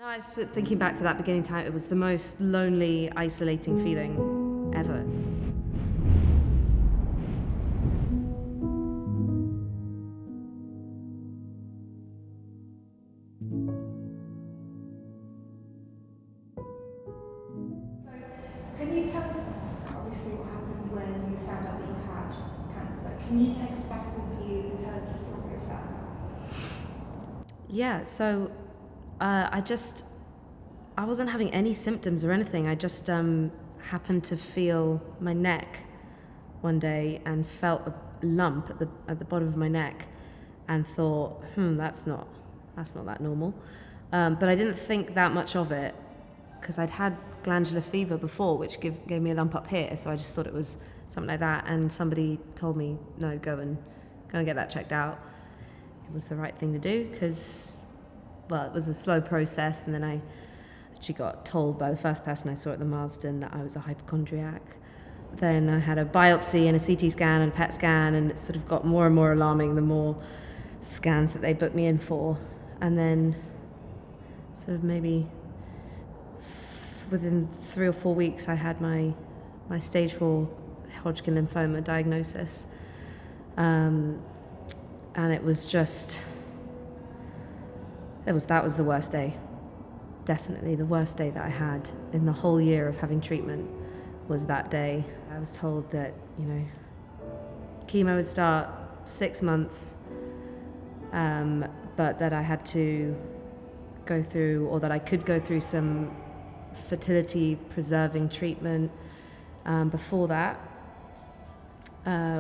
No, I just thinking back to that beginning time, it was the most lonely, isolating feeling ever. Can you tell us, obviously, what happened when you found out that you had cancer? Can you take us back with you and tell us the story of that? Yeah, so I wasn't having any symptoms or anything. I just happened to feel my neck one day and felt a lump at the bottom of my neck, and thought, that's not that normal. But I didn't think that much of it because I'd had glandular fever before, which gave me a lump up here. So I just thought it was something like that. And somebody told me, no, go and get that checked out. It was the right thing to do because, well, it was a slow process. And then I actually got told by the first person I saw at the Marsden that I was a hypochondriac. Then I had a biopsy and a CT scan and a PET scan, and it sort of got more and more alarming the more scans that they booked me in for. And then sort of maybe within 3 or 4 weeks, I had my stage 4 Hodgkin lymphoma diagnosis. And it was just, that was the worst day. Definitely the worst day that I had in the whole year of having treatment was that day. I was told that, chemo would start 6 months, but that I had to go through, or that I could go through some fertility preserving treatment before that,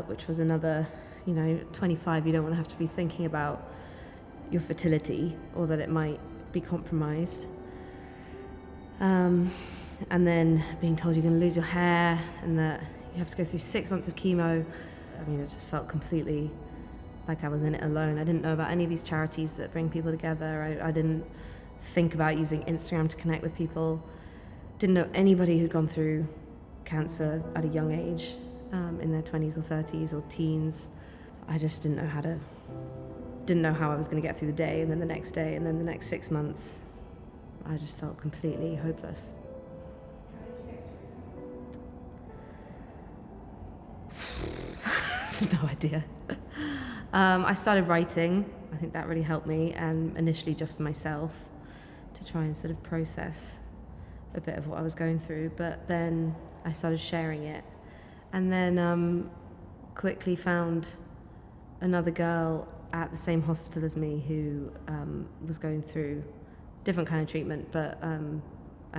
which was another, 25, you don't want to have to be thinking about your fertility or that it might be compromised. And then being told you're going to lose your hair and that you have to go through 6 months of chemo. It just felt completely like I was in it alone. I didn't know about any of these charities that bring people together. I didn't think about using Instagram to connect with people. Didn't know anybody who'd gone through cancer at a young age, in their 20s or 30s or teens. I just didn't know how I was going to get through the day, and then the next day, and then the next 6 months. I just felt completely hopeless. No idea. I started writing. I think that really helped me, and initially just for myself, to try and sort of process a bit of what I was going through. But then I started sharing it, and then quickly found another girl at the same hospital as me who was going through different kind of treatment, but and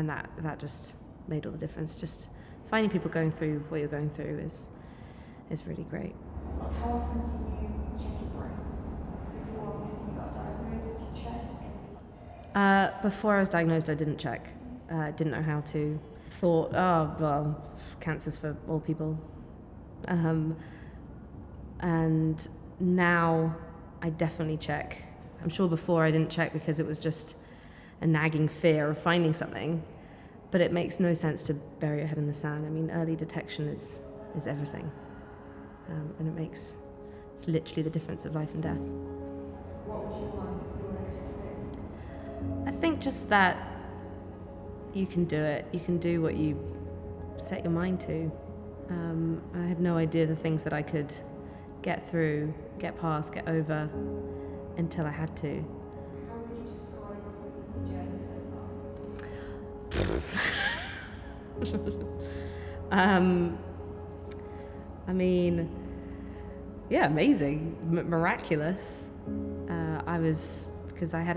that just made all the difference. Just finding people going through what you're going through is really great. How often do you check your breaks? Before obviously you got diagnosed, did you check? Before I was diagnosed, I didn't check. Didn't know how to. Thought, oh, well, cancer's for all people. And now I definitely check. I'm sure before I didn't check because it was just a nagging fear of finding something, but it makes no sense to bury your head in the sand. Early detection is everything, and it's literally the difference of life and death. What would you want your legs to do? I think just that you can do it. You can do what you set your mind to. I had no idea the things that I could get through, get past, get over until I had to. How would you describe the journey so far? Yeah, amazing, miraculous. Because I had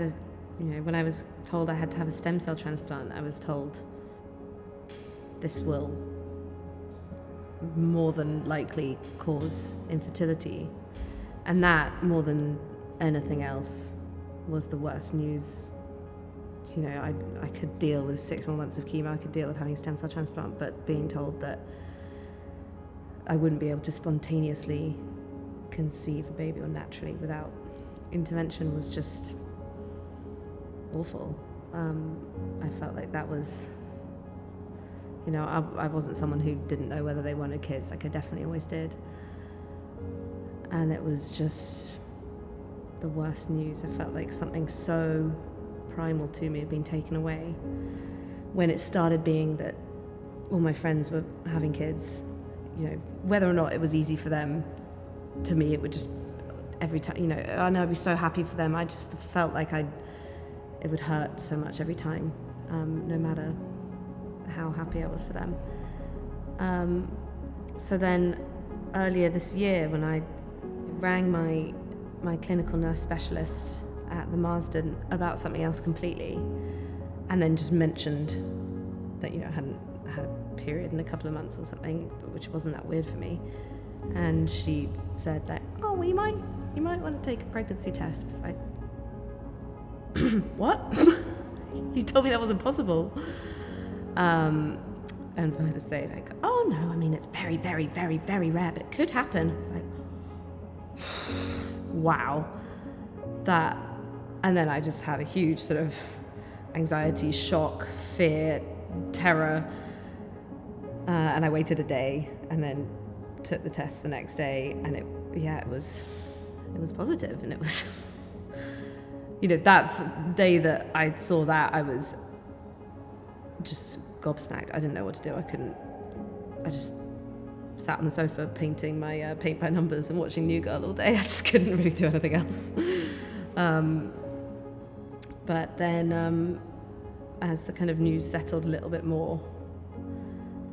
when I was told I had to have a stem cell transplant, I was told this will more than likely cause infertility. And that, more than anything else, was the worst news. I could deal with 6 more months of chemo, I could deal with having a stem cell transplant, but being told that I wouldn't be able to spontaneously conceive a baby or naturally without intervention was just awful. I felt like that was, I wasn't someone who didn't know whether they wanted kids. Like, I definitely always did. And it was just the worst news. I felt like something so primal to me had been taken away. When it started being that all my friends were having kids, you know, whether or not it was easy for them, to me it would just, every time, you know, I know I'd be so happy for them, I just felt like it would hurt so much every time, no matter how happy I was for them. So then earlier this year, when I rang my clinical nurse specialist at the Marsden about something else completely, and then just mentioned that, you know, I hadn't had a period in a couple of months or something, which wasn't that weird for me. And she said like, oh, well, you might want to take a pregnancy test. I was like, what? You told me that wasn't possible. And for her to say like, oh no, I mean, it's very, very, very, very rare, but it could happen. I was like, wow. That, and then I just had a huge sort of anxiety, shock, fear, terror. And I waited a day and then took the test the next day, and it was positive, and it was, you know, that day that I saw that, I was just gobsmacked. I didn't know what to do. I just sat on the sofa painting my paint by numbers and watching New Girl all day. I just couldn't really do anything else. But then as the kind of news settled a little bit more,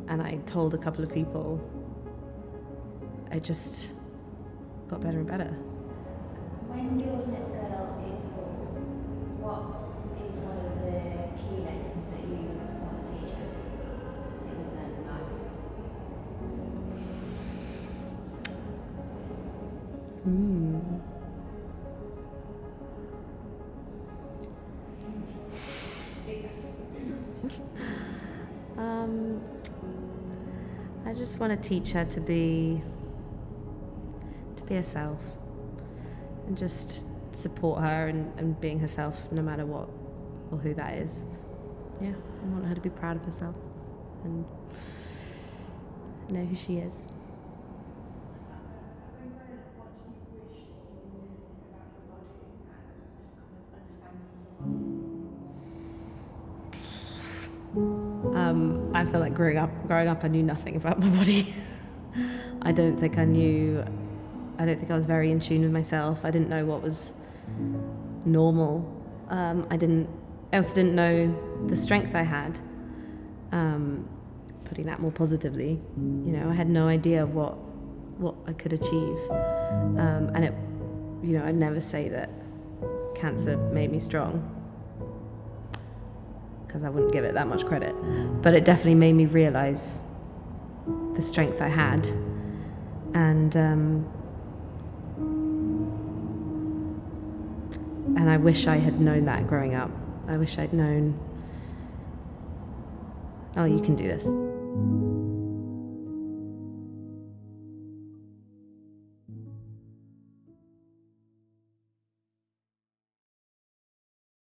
and I told a couple of people, it just got better and better. When your little girl is born, what is one of the key lessons that you want to teach her that you've learned I just want to teach her to be herself, and just support her and being herself, no matter what or who that is. Yeah, I want her to be proud of herself and know who she is. I feel like growing up, I knew nothing about my body. I don't think I was very in tune with myself. I didn't know what was normal. I also didn't know the strength I had. Putting that more positively, you know, I had no idea of what I could achieve. And it, you know, I'd never say that cancer made me strong, because I wouldn't give it that much credit. But it definitely made me realize the strength I had. And I wish I had known that growing up. I wish I'd known, oh, you can do this.